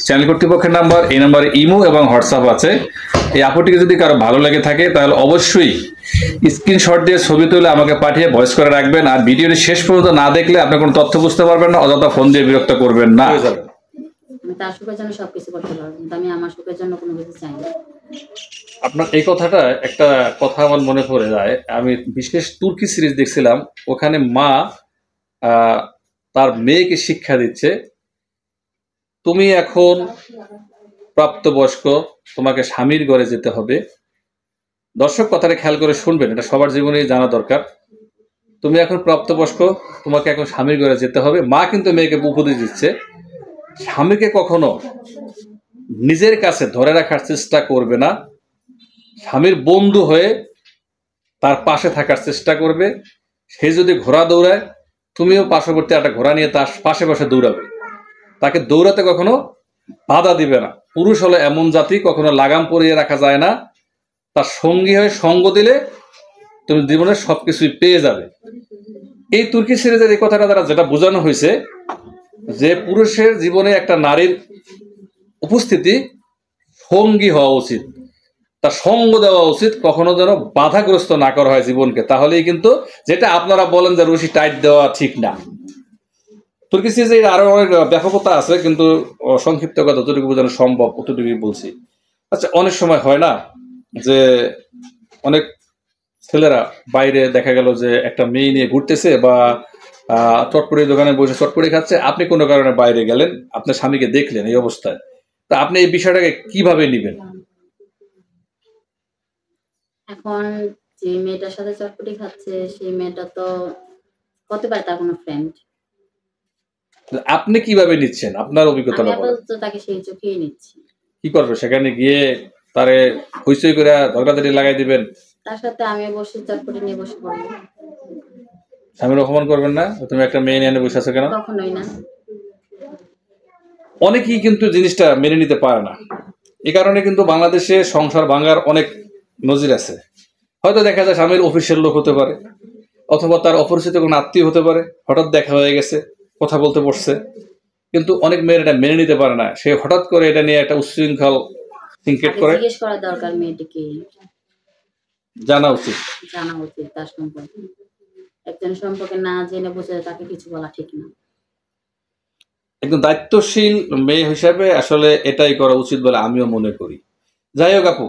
Channel কর্তৃপক্ষের number, এই নাম্বারে ইমো এবং হোয়াটসঅ্যাপ আছে। এই আপুটিকে যদি কারো ভালো লেগে থাকে তাহলে অবশ্যই স্ক্রিনশট দিয়ে ছবি তুলে আমাকে পাঠিয়ে ভয়েস করে রাখবেন। আর ভিডিওটি শেষ পর্যন্ত না দেখলে আপনি কোনো তথ্য বুঝতে পারবেন না, অযথা ফোন দিয়ে বিরক্ত করবেন না। আমি তার সুখের জন্য সবকিছু করতে পারবো, কিন্তু আমি আমার সুখের জন্য কোনো কিছু চাই না। আপনার এই কথাটা একটা কথা আমার মনে পড়ে যায়। আমি বিশেষ তুর্কি সিরিজ দেখছিলাম, ওখানে মা তার মেয়েকে শিক্ষা দিচ্ছে, তুমি এখন প্রাপ্তবয়স্ক, তোমাকে স্বামীর ঘরে যেতে হবে। দর্শক কথাটা খেয়াল করে শুনবেন, এটা সবার জীবনেই জানা দরকার। তুমি এখন প্রাপ্তবয়স্ক, তোমাকে এখন স্বামীর ঘরে যেতে হবে। মা কিন্তু মেয়েকে উপদেশ দিচ্ছে, স্বামীকে কখনো নিজের কাছে ধরে রাখার চেষ্টা করবে না, স্বামীর বন্ধু হয়ে তার পাশে থাকার চেষ্টা করবে। সে যদি ঘোড়া দৌড়ায়, তুমিও পার্শ্ববর্তী একটা ঘোড়া নিয়ে তার পাশে পাশে দৌড়াবে, তাকে দৌড়াতে কখনো বাধা দিবে না। পুরুষ হলো এমন জাতি, কখনো লাগাম পরিয়ে রাখা যায় না। তার সঙ্গী হয়ে সঙ্গ দিলে তুমি জীবনের সবকিছুই পেয়ে যাবে। এই তুর্কি সিরিজের এই কথাটা দ্বারা যেটা বোঝানো হয়েছে, যে পুরুষের জীবনে একটা নারীর উপস্থিতি সঙ্গী হওয়া উচিত, তার সঙ্গ দেওয়া উচিত, কখনো যেন বাধাগ্রস্ত না করা হয় জীবনকে। তাহলেই কিন্তু, যেটা আপনারা বলেন যে রশি টাইট দেওয়া ঠিক না, তুর্কি সিরিজে আরো অনেক ব্যাপকতা আছে, কিন্তু সংক্ষিপ্ত কথা যতটুকু বোঝানো সম্ভব অতটুকুই বলছি। আচ্ছা, অনেক সময় হয় না যে অনেক ছেলেরা বাইরে দেখা গেল যে একটা মেয়ে নিয়ে ঘুরতেছে, বা চটপটির দোকানে বসে চটপটি খাচ্ছে, আপনি কোনো কারণে বাইরে গেলেন, আপনার স্বামীকে দেখলেন এই অবস্থায়, তা আপনি এই বিষয়টাকে কিভাবে নিবেন? এখন যে মেয়েটার সাথে চটপটি খাচ্ছে, সেই মেয়েটা তো হতে পারে তার কোনো ফ্রেন্ড। আপনি কিভাবে নিচ্ছেন, আপনার অভিজ্ঞতা? আমি আপাতত তাকে সেই চোখেই নিচ্ছি। কি করবে সেখানে গিয়ে? তারে হইচই করে ঝগড়াঝাটি লাগাই দিবেন? তার সাথে আমি বসে চটপটি নিয়ে বসে পড়বো। স্বামীর অপমান করবেন না? তুমি একটা মেয়ে নিয়ে বসে আছো কেন? কখনোই না। অনেকেই কিন্তু জিনিসটা মেনে নিতে পারে না। এই কারণে কিন্তু বাংলাদেশে সংসার ভাঙার অনেক নজির আছে। হয়তো দেখা যায় স্বামীর অফিসের লোক হতে পারে, অথবা তার অপরিচিত কোনো আত্মীয় হতে পারে, হঠাৎ দেখা হয়ে গেছে, কথা বলতে বসছে, কিন্তু অনেক মেয়ের এটা মেনে নিতে পারে না। সে হঠাৎ করে এটা নিয়ে একটা উচ্ছৃঙ্খল সিনক্রেট করে। জিজ্ঞেস করা দরকার, মেয়েটিকে জানা উচিত, জানা উচিত তার সম্পর্কে। একজন সম্পর্কে না জেনে বুঝে তাকে কিছু বলা ঠিক না। একদম দায়িত্বশীল মেয়ে হিসাবে আসলে এটাই করা উচিত বলে আমিও মনে করি। যাই হোক আপু,